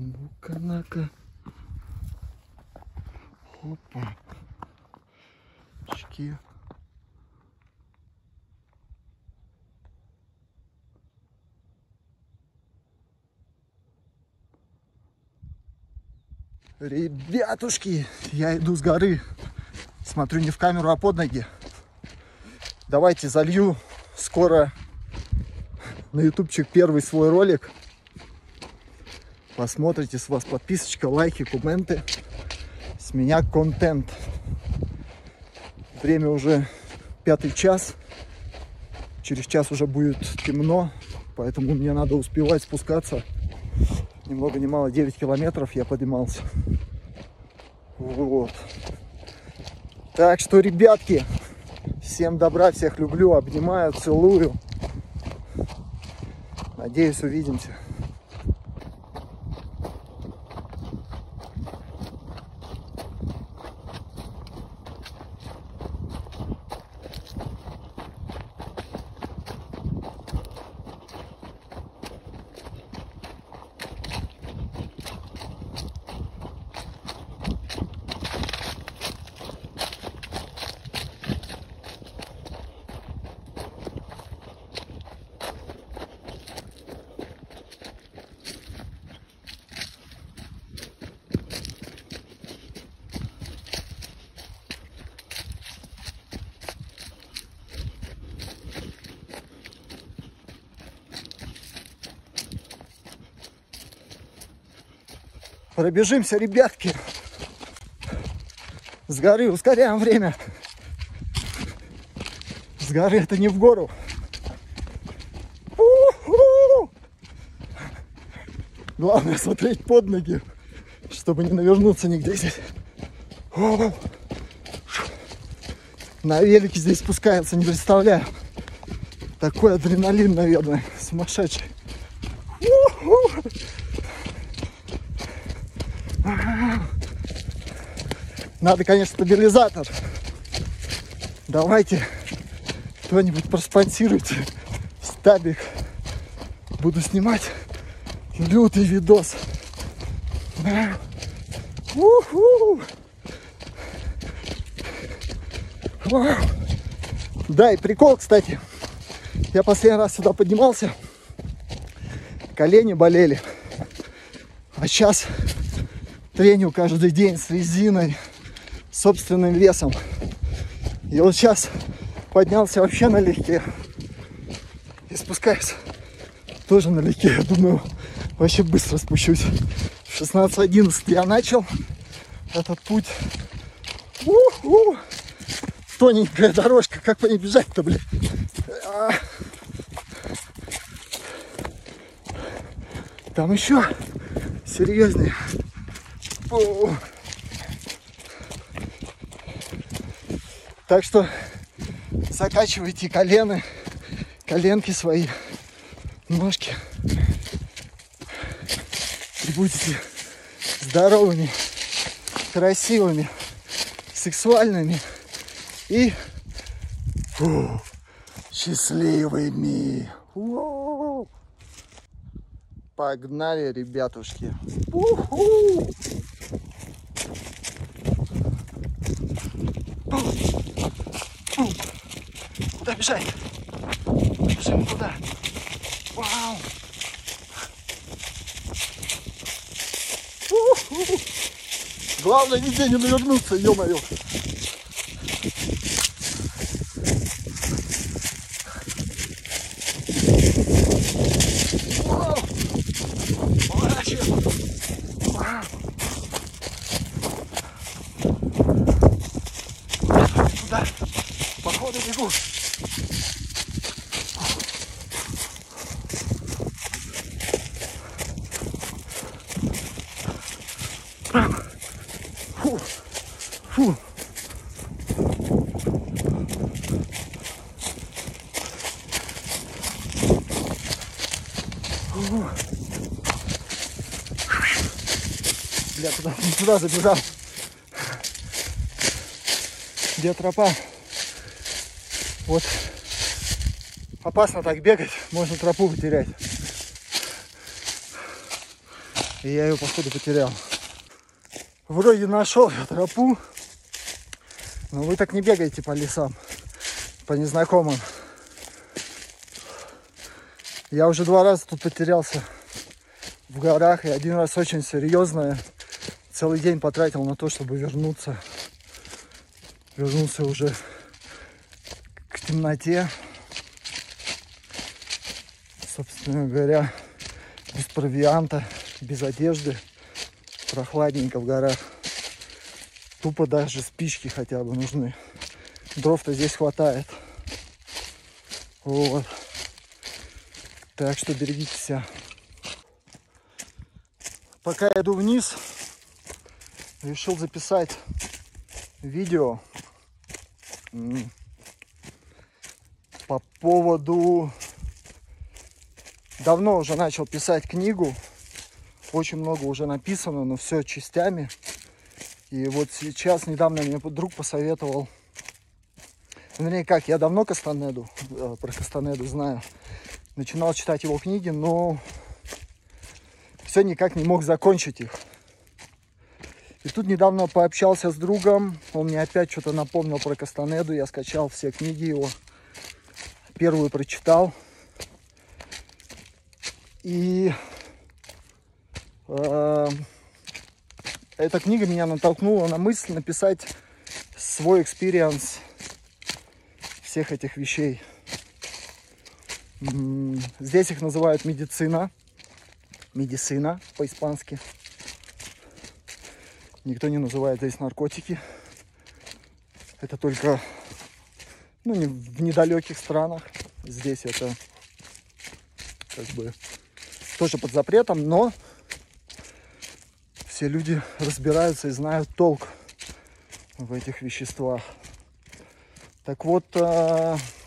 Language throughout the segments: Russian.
Ну-ка, на-ка. Опа. Очки. Ребятушки, я иду с горы. Смотрю не в камеру, а под ноги. Давайте залью скоро на ютубчик первый свой ролик. Посмотрите, с вас подписочка, лайки, комменты. С меня контент. Время уже 5 час. Через час уже будет темно, поэтому мне надо успевать спускаться. Ни много ни мало 9 километров я поднимался. Вот. Так что, ребятки, всем добра, всех люблю, обнимаю, целую. Надеюсь, увидимся. Пробежимся, ребятки. С горы ускоряем время. С горы это не в гору. Главное смотреть под ноги, чтобы не навернуться нигде здесь. На велике здесь спускается, не представляю. Такой адреналин, наверное, сумасшедший. Надо, конечно, стабилизатор. Давайте кто-нибудь проспонсируйте стабик. Буду снимать лютый видос. Да, и прикол, кстати. Я последний раз сюда поднимался. Колени болели. А сейчас треню каждый день с резиной, собственным весом. И вот сейчас поднялся вообще налегке. И спускаюсь тоже налегке. Я думаю, вообще быстро спущусь. В 16:11 я начал этот путь. Тоненькая дорожка. Как по ней бежать-то, блин? Там еще серьезнее. Так что закачивайте коленки свои, ножки. И будете здоровыми, красивыми, сексуальными и счастливыми. Погнали, ребятушки. Куда бежать? Бежим куда? Вау! Главное нигде не навернуться, ё-моё! Куда? Походу бегу. Фу. Бля, туда забежал. Где тропа? Вот. Опасно так бегать, можно тропу потерять. И я ее, походу, потерял. Вроде нашел я тропу. Но вы так не бегайте по лесам, по незнакомым. Я уже 2 раза тут потерялся в горах. И 1 раз очень серьезно. Целый день потратил на то, чтобы вернуться. Вернулся уже к темноте. Собственно говоря, без провианта, без одежды. Прохладненько в горах. Тупо даже спички хотя бы нужны. Дров-то здесь хватает. Вот. Так что берегите себя. Пока я иду вниз, решил записать видео по поводу... Давно уже начал писать книгу. Очень много уже написано, но все частями. И вот сейчас, недавно мне друг посоветовал, вернее как, я давно Кастанеду, про Кастанеду знаю, начинал читать его книги, но все никак не мог закончить их. И тут недавно пообщался с другом, он мне опять что-то напомнил про Кастанеду, я скачал все книги его, первую прочитал. И эта книга меня натолкнула на мысль написать свой экспириенс всех этих вещей. Здесь их называют медицина. Медицина по-испански. Никто не называет здесь наркотики. Это только в недалеких странах. Здесь это как бы тоже под запретом, но все люди разбираются и знают толк в этих веществах. Так вот,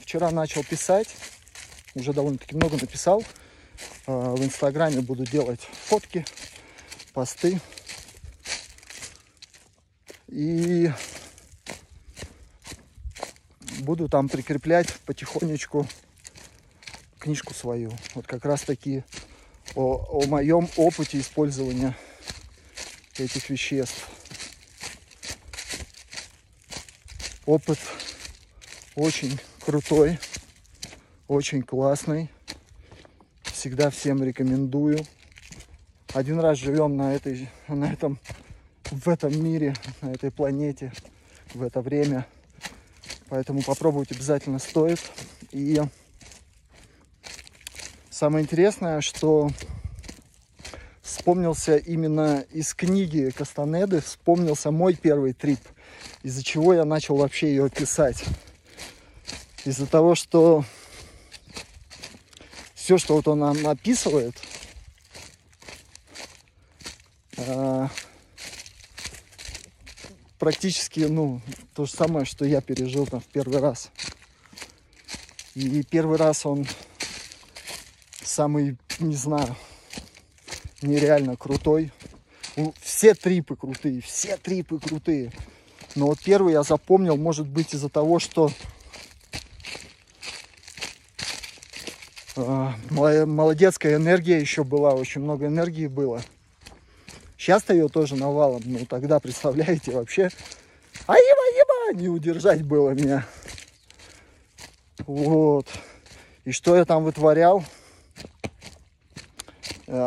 вчера начал писать, уже довольно-таки много написал. В Инстаграме буду делать фотки, посты. И буду там прикреплять потихонечку книжку свою. Вот как раз таки о моем опыте использования этих веществ. Опыт очень крутой, очень классный. Всегда всем рекомендую. 1 раз живем в этом мире, на этой планете, в это время. Поэтому попробовать обязательно стоит. И самое интересное, что вспомнился именно из книги Кастанеды, вспомнился мой первый трип, из-за чего я начал вообще ее писать. Из-за того, что все, что вот он нам описывает, практически, то же самое, что я пережил там в первый раз. И первый раз он самый, не знаю, нереально крутой. Все трипы крутые. Но вот первый я запомнил, может быть, из-за того, что молодецкая энергия еще была, очень много энергии было. Сейчас-то ее тоже навалом, тогда, представляете, вообще, не удержать было меня. Вот. И что я там вытворял.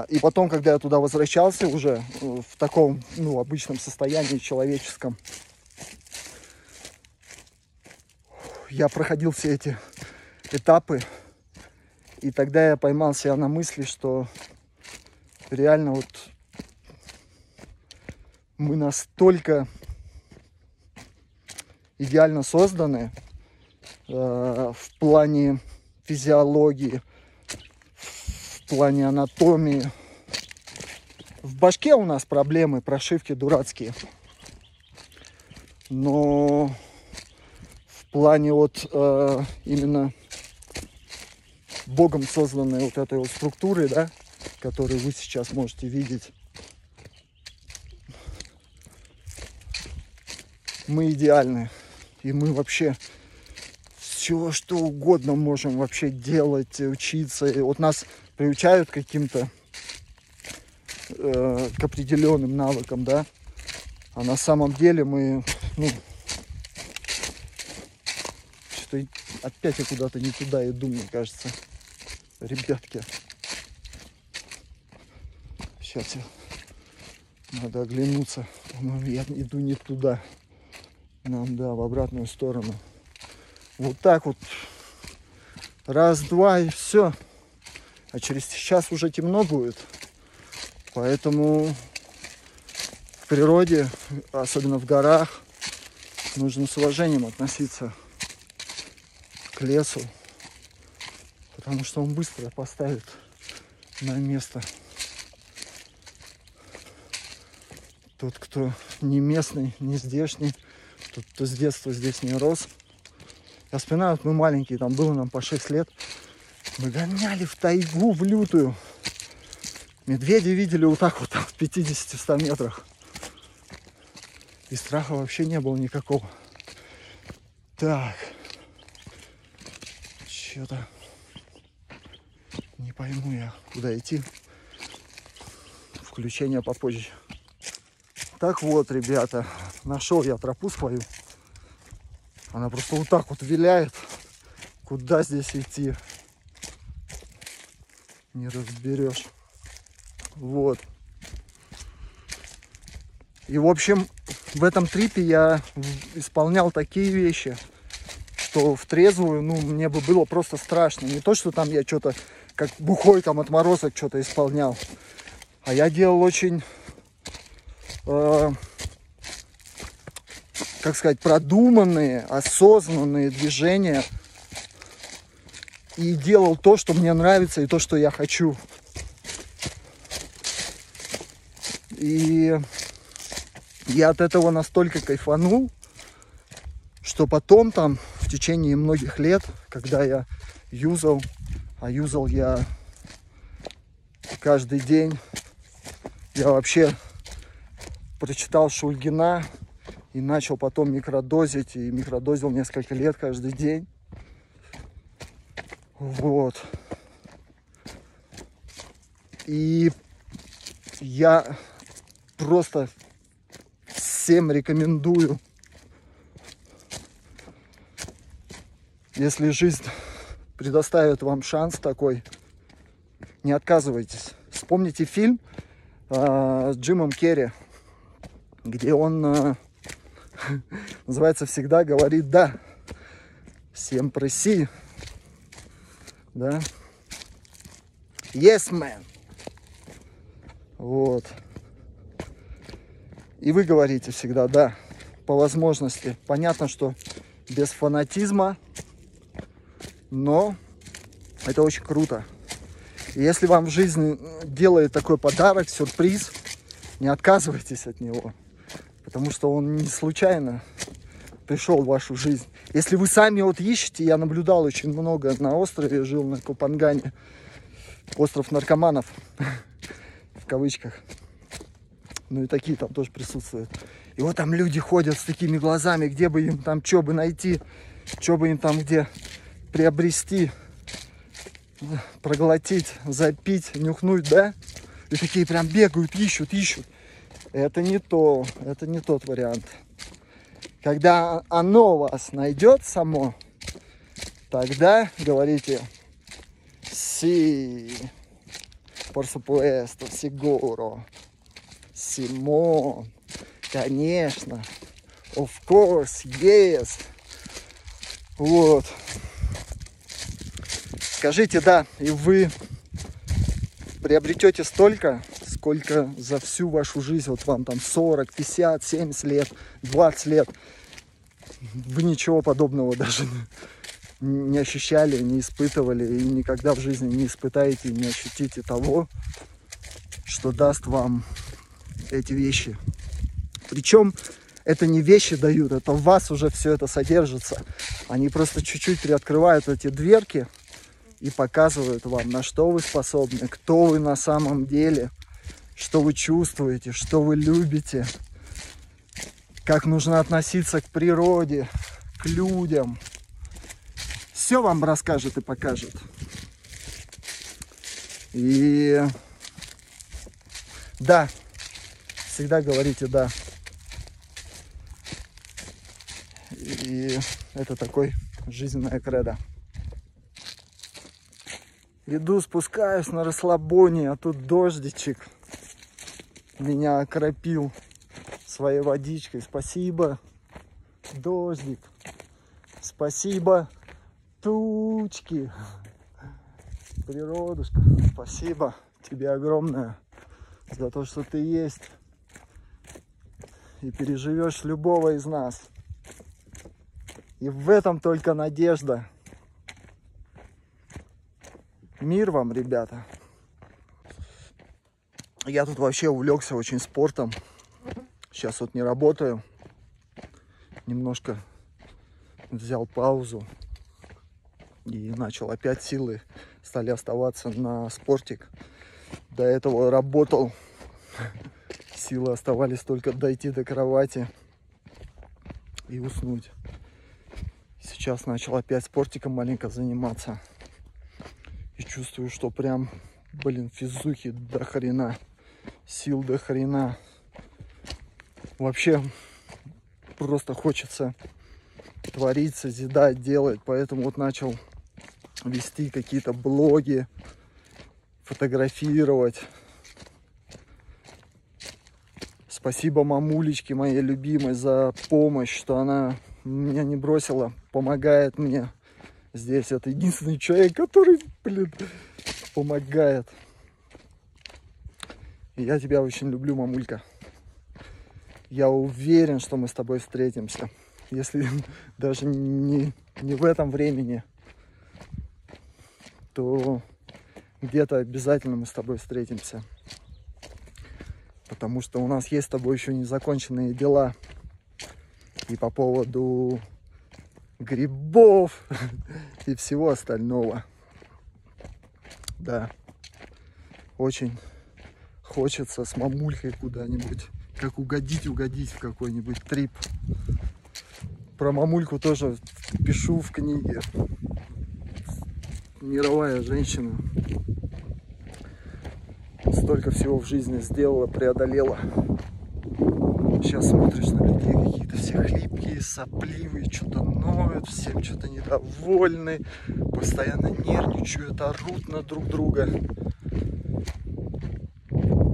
И потом, когда я туда возвращался уже в таком, обычном состоянии человеческом, я проходил все эти этапы. И тогда я поймал себя на мысли, что реально вот мы настолько идеально созданы в плане физиологии, в плане анатомии. В башке у нас проблемы, прошивки дурацкие. Но в плане именно Богом созданной вот этой вот структуры, да, которую вы сейчас можете видеть, мы идеальны. И мы вообще все, что угодно можем вообще делать, учиться. И вот нас приучают к каким-то к определенным навыкам, да. А на самом деле мы, ну, что-то опять я куда-то не туда иду, мне кажется, ребятки. Сейчас надо оглянуться. По-моему, я иду не туда. Нам, да, в обратную сторону. Вот так вот. Раз, два и все. А через час уже темно будет. Поэтому в природе, особенно в горах, нужно с уважением относиться к лесу. Потому что он быстро поставит на место. Тот, кто не местный, не здешний, тот, кто с детства здесь не рос. Я вспоминаю, мы маленькие, там было нам по 6 лет. Мы гоняли в тайгу, в лютую. Медведя видели вот так вот там, в 50-100 метрах. И страха вообще не было никакого. Так. Что-то не пойму я, куда идти. Включение попозже. Так вот, ребята, нашел я тропу свою. Она просто вот так вот виляет. Куда здесь идти? Не разберешь. Вот. И, в общем, в этом трипе я исполнял такие вещи, что в трезвую, ну, мне бы было просто страшно. Не то, что там я что-то, как бухой там отморозок что-то исполнял. А я делал очень... как сказать, продуманные, осознанные движения и делал то, что мне нравится и то, что я хочу. И я от этого настолько кайфанул, что потом там в течение многих лет, когда я юзал, а юзал я каждый день, я вообще прочитал Шульгина и начал потом микродозить, и микродозил несколько лет каждый день. Вот. И я просто всем рекомендую, если жизнь предоставит вам шанс такой, не отказывайтесь. Вспомните фильм с Джимом Керри, где он называется «Всегда говорит да». Siempre sí. Да. Yes, man. Вот. И вы говорите всегда да, по возможности. Понятно, что без фанатизма, но это очень круто. И если вам жизнь делает такой подарок, сюрприз, не отказывайтесь от него. Потому что он не случайно пришел в вашу жизнь. Если вы сами вот ищете, я наблюдал очень много на острове, жил на Копангане, остров наркоманов, в кавычках. Ну и такие там тоже присутствуют. И вот там люди ходят с такими глазами, где бы им там, что бы найти, что бы им там где приобрести, проглотить, запить, нюхнуть, да? И такие прям бегают, ищут. Это не тот вариант. Когда оно вас найдет само, тогда говорите «Sí, por supuesto, seguro, Симон, конечно, of course, yes». Вот. Скажите «да», и вы приобретете столько, сколько за всю вашу жизнь, вот вам там 40, 50, 70 лет, 20 лет, вы ничего подобного даже не ощущали, не испытывали и никогда в жизни не испытаете, не ощутите того, что даст вам эти вещи. Причем это не вещи дают, это в вас уже все это содержится. Они просто чуть-чуть приоткрывают эти дверки и показывают вам, на что вы способны, кто вы на самом деле, что вы чувствуете, что вы любите, как нужно относиться к природе, к людям. Все вам расскажет и покажет. И Да. Всегда говорите «да». И это такой жизненная кредо. Иду, спускаюсь на расслабоне, а тут дождичек меня окропил своей водичкой. Спасибо, дождик. Спасибо, тучки. Природушка, спасибо тебе огромное за то, что ты есть. И переживешь любого из нас. И в этом только надежда. Мир вам, ребята. Я тут вообще увлекся очень спортом. Сейчас вот не работаю. Немножко взял паузу. И начал опять силы стали оставаться на спортик. До этого работал. Силы оставались только дойти до кровати и уснуть. Сейчас начал опять спортиком маленько заниматься. И чувствую, что прям, блин, физухи до хрена. Сил до хрена. Вообще просто хочется творить, созидать, делать. Поэтому вот начал вести какие-то блоги, фотографировать. Спасибо мамулечке моей любимой за помощь, что она меня не бросила, помогает мне здесь. Это единственный человек, который, блин, помогает. И я тебя очень люблю, мамулька. Я уверен, что мы с тобой встретимся. Если даже не в этом времени, то где-то обязательно мы с тобой встретимся. Потому что у нас есть с тобой еще незаконченные дела. И по поводу грибов и всего остального. Да. Очень хочется с мамулькой куда-нибудь. Как угодить в какой-нибудь трип. Про мамульку тоже пишу в книге. Мировая женщина. Столько всего в жизни сделала, преодолела. Сейчас смотришь на людей, какие-то все хлипкие, сопливые, что-то ноют, всем что-то недовольны, постоянно нервничают, орут на друг друга.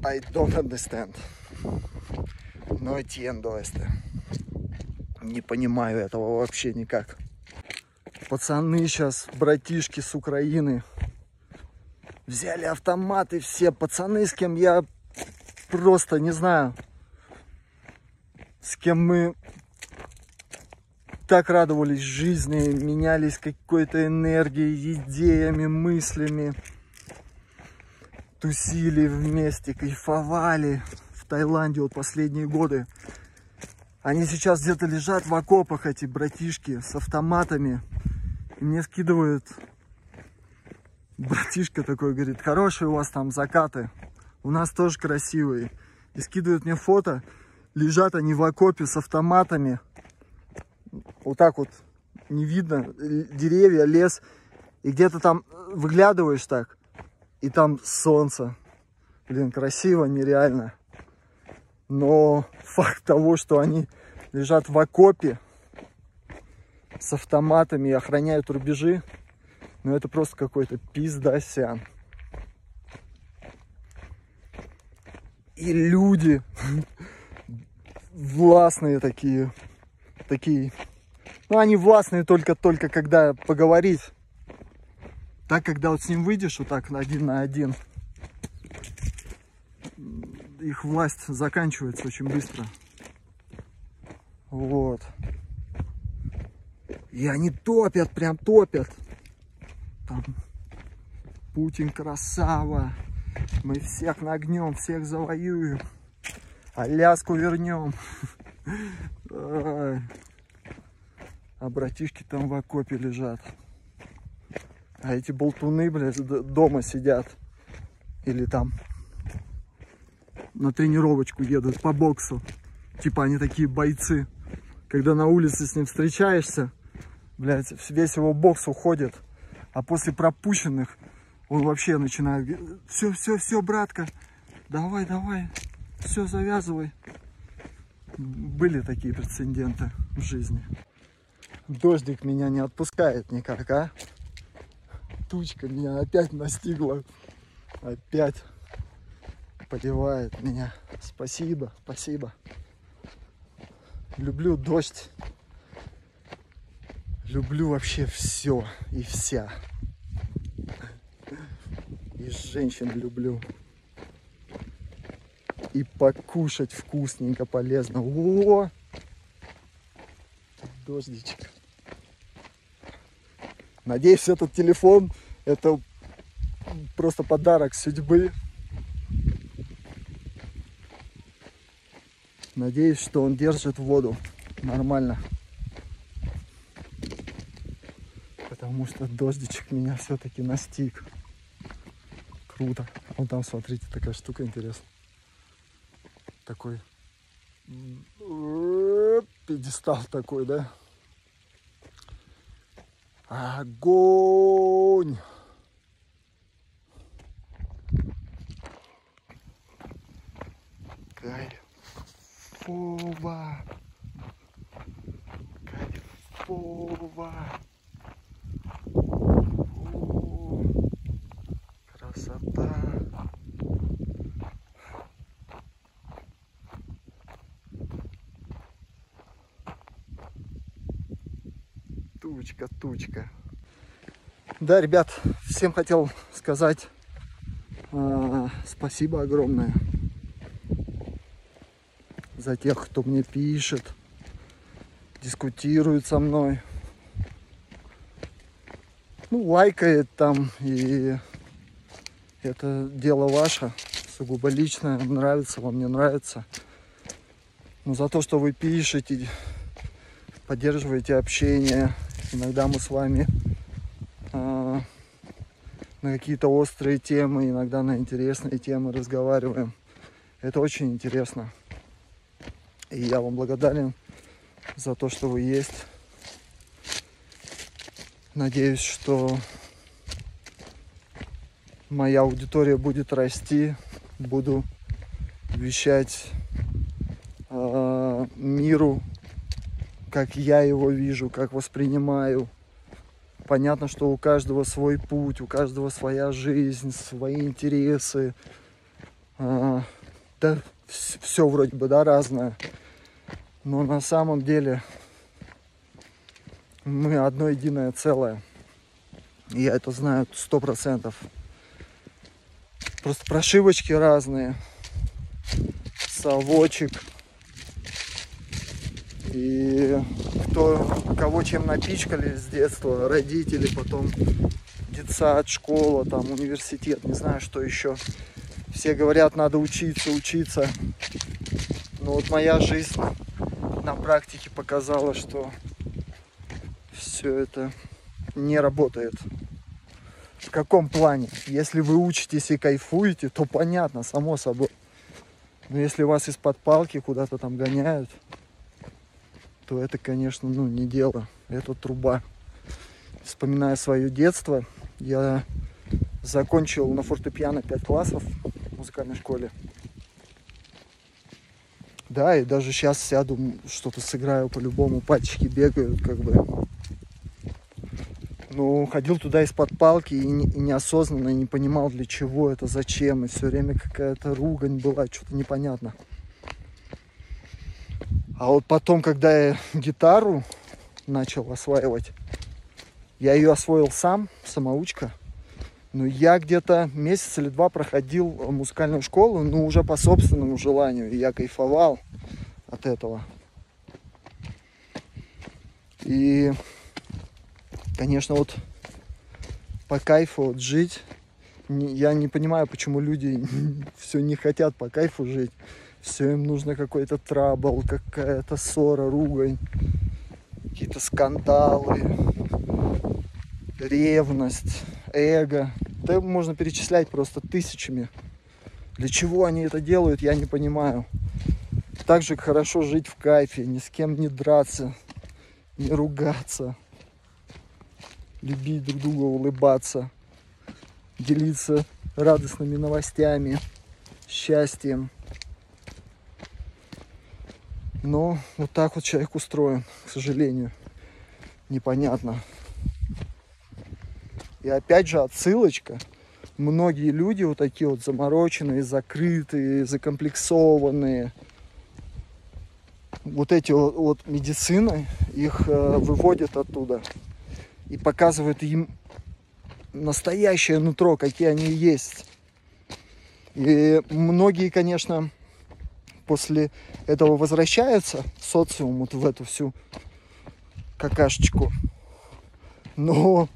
I don't understand. No entiendo este. Не понимаю этого вообще никак. Пацаны сейчас, братишки с Украины, взяли автоматы все. Пацаны, с кем я просто не знаю, с кем мы так радовались жизни, менялись какой-то энергией, идеями, мыслями, тусили вместе, кайфовали в Таиланде вот последние годы. Они сейчас где-то лежат в окопах, эти братишки, с автоматами. И мне скидывают, братишка такой, говорит, хорошие у вас там закаты, у нас тоже красивые. И скидывают мне фото, лежат они в окопе с автоматами. Вот так вот не видно, деревья, лес. И где-то там выглядываешь так, и там солнце. Блин, красиво, нереально. Но факт того, что они лежат в окопе с автоматами и охраняют рубежи, ну это просто какой-то пиздосян. И люди властные такие, ну они властные только когда поговорить. Так, когда вот с ним выйдешь вот так один на один, их власть заканчивается очень быстро. Вот. И они топят, прям топят. Там Путин красава. Мы всех нагнем, всех завоюем. Аляску вернем. А братишки там в окопе лежат. А эти болтуны, блядь, дома сидят. Или там на тренировочку едут по боксу. Типа они такие бойцы. Когда на улице с ним встречаешься, блядь, весь его бокс уходит. А после пропущенных он вообще начинает: все, братка, Давай, давай. Все, завязывай. Были такие прецеденты в жизни. Дождик меня не отпускает никак, а? Тучка меня опять настигла. Опять поливает меня. Спасибо, спасибо. Люблю дождь. Люблю вообще все и вся. И женщин люблю. И покушать вкусненько, полезно. О! Дождичек. Надеюсь, этот телефон — это просто подарок судьбы. Надеюсь, что он держит воду нормально. Потому что дождичек меня все-таки настиг. Круто. Вон там, смотрите, такая штука интересная. Такой пьедестал такой, да? Огонь! Кайфово! Кайфово! О, красота! Тучка, тучка. Да, ребят, всем хотел сказать спасибо огромное за тех, кто мне пишет, дискутирует со мной, ну, лайкает там, и это дело ваше, сугубо личное, нравится вам, не нравится. Но за то, что вы пишете, поддерживаете общение, иногда мы с вами на какие-то острые темы, иногда на интересные темы разговариваем. Это очень интересно. И я вам благодарен за то, что вы есть. Надеюсь, что моя аудитория будет расти. Буду вещать миру, как я его вижу, как воспринимаю. Понятно, что у каждого свой путь, у каждого своя жизнь, свои интересы. Да, все вроде бы, да, разное. Но на самом деле мы одно единое целое. Я это знаю 100%. Просто прошивочки разные. Совочек. И кого чем напичкали с детства, родители, потом детсад, школа, там, университет, не знаю, что еще. Все говорят, надо учиться, учиться. Но вот моя жизнь на практике показала, что все это не работает. В каком плане? Если вы учитесь и кайфуете, то понятно, само собой. Но если вас из-под палки куда-то там гоняют, то это, конечно, ну, не дело. Это труба. Вспоминая свое детство, я закончил на фортепиано 5 классов в музыкальной школе. Да, и даже сейчас сяду, что-то сыграю по-любому, пальчики бегают, как бы. Ну, ходил туда из-под палки и неосознанно не понимал, для чего это, зачем. И все время какая-то ругань была, что-то непонятно. А вот потом, когда я гитару начал осваивать, я ее освоил сам, самоучка. Но я где-то месяц или 2 проходил музыкальную школу, но уже по собственному желанию. И я кайфовал от этого. И, конечно, вот по кайфу вот жить, я не понимаю, почему люди все не хотят по кайфу жить. Все им нужно какой-то трабл, какая-то ссора, ругань, какие-то скандалы, ревность, эго. Да можно перечислять просто тысячами. Для чего они это делают, я не понимаю. Так же хорошо жить в кайфе, ни с кем не драться, не ругаться, любить друг друга, улыбаться, делиться радостными новостями, счастьем. Но вот так вот человек устроен, к сожалению. Непонятно. И опять же отсылочка. Многие люди вот такие вот замороченные, закрытые, закомплексованные. Вот эти вот медицины, их выводят оттуда. И показывают им настоящее нутро, какие они есть. И многие, конечно, после этого возвращаются в социум, вот в эту всю какашечку. Но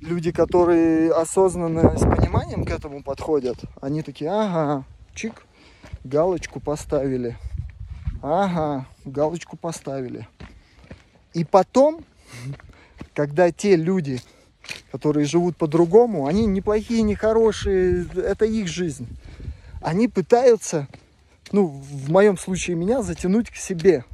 люди, которые осознанно, с пониманием к этому подходят, они такие: ага, чик, галочку поставили. Ага, галочку поставили. И потом, когда те люди, которые живут по-другому, они не плохие, не хорошие, это их жизнь. Они пытаются, ну, в моем случае меня, затянуть к себе.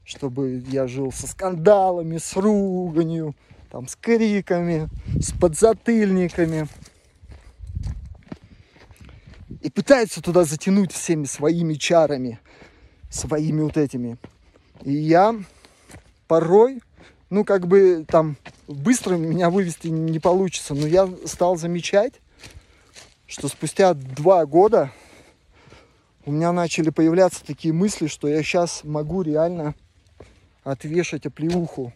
Чтобы я жил со скандалами, с руганью, там, с криками, с подзатыльниками. И пытаются туда затянуть всеми своими чарами, своими вот этими. И я порой, ну, как бы там быстро меня вывести не получится, но я стал замечать, что спустя 2 года у меня начали появляться такие мысли, что я сейчас могу реально отвешать оплеуху.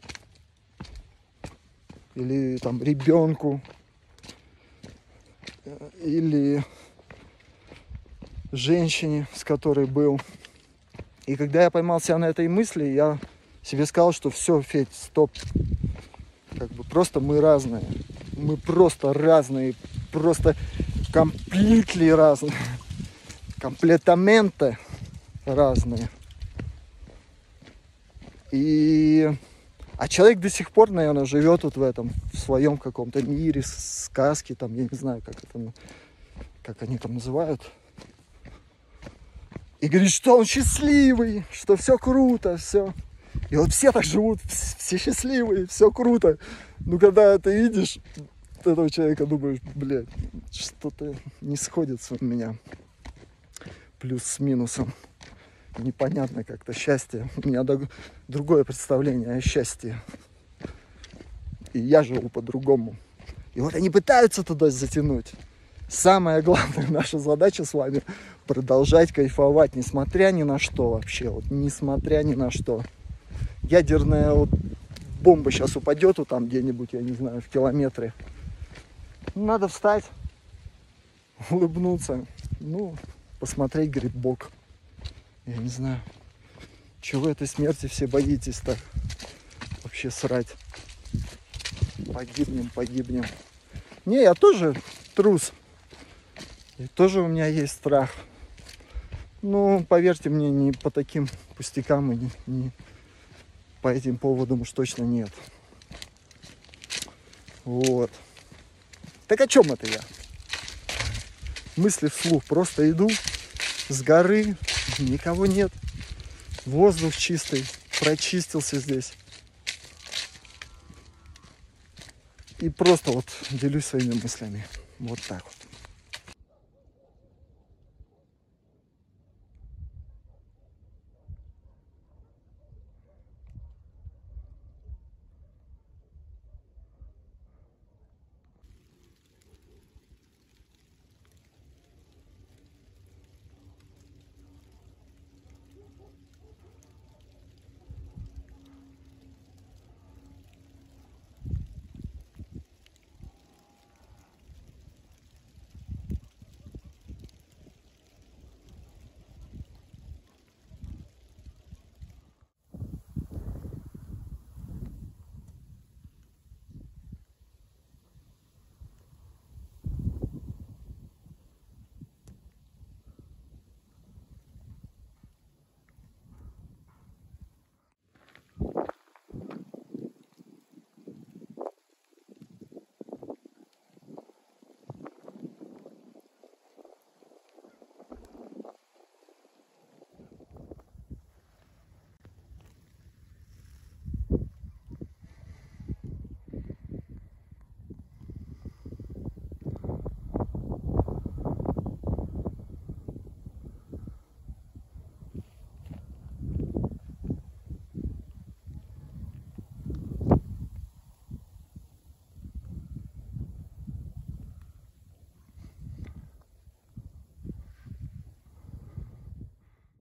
Или там ребенку. Или женщине, с которой был. И когда я поймал себя на этой мысли, я себе сказал, что все, Федь, стоп. Как бы просто мы разные. Мы просто разные. Просто комплитли разные. Комплетаменты разные. А человек до сих пор, наверное, живет вот в этом, в своем каком-то мире, сказке, там, я не знаю, как они там называют. И говорит, что он счастливый, что все круто, все. И вот все так живут, все счастливые, все круто. Ну, когда ты видишь этого человека, думаешь, блядь, что-то не сходится у меня. Плюс с минусом. Непонятно как-то счастье. У меня другое представление о счастье. И я живу по-другому. И вот они пытаются туда затянуть. Самая главная наша задача с вами — продолжать кайфовать, несмотря ни на что вообще. Вот, несмотря ни на что. Ядерная вот бомба сейчас упадет вот там где-нибудь, я не знаю, в километре. Надо встать, улыбнуться. Ну, посмотреть, говорит, Бог. Я не знаю, чего этой смерти все боитесь так? Вообще срать. Погибнем. Не, я тоже трус. И тоже у меня есть страх. Ну, поверьте мне, не по таким пустякам и не по этим поводам уж точно нет. Вот. Так о чем это я? Мысли вслух. Просто иду с горы, никого нет. Воздух чистый, прочистился здесь. И просто вот делюсь своими мыслями. Вот так вот.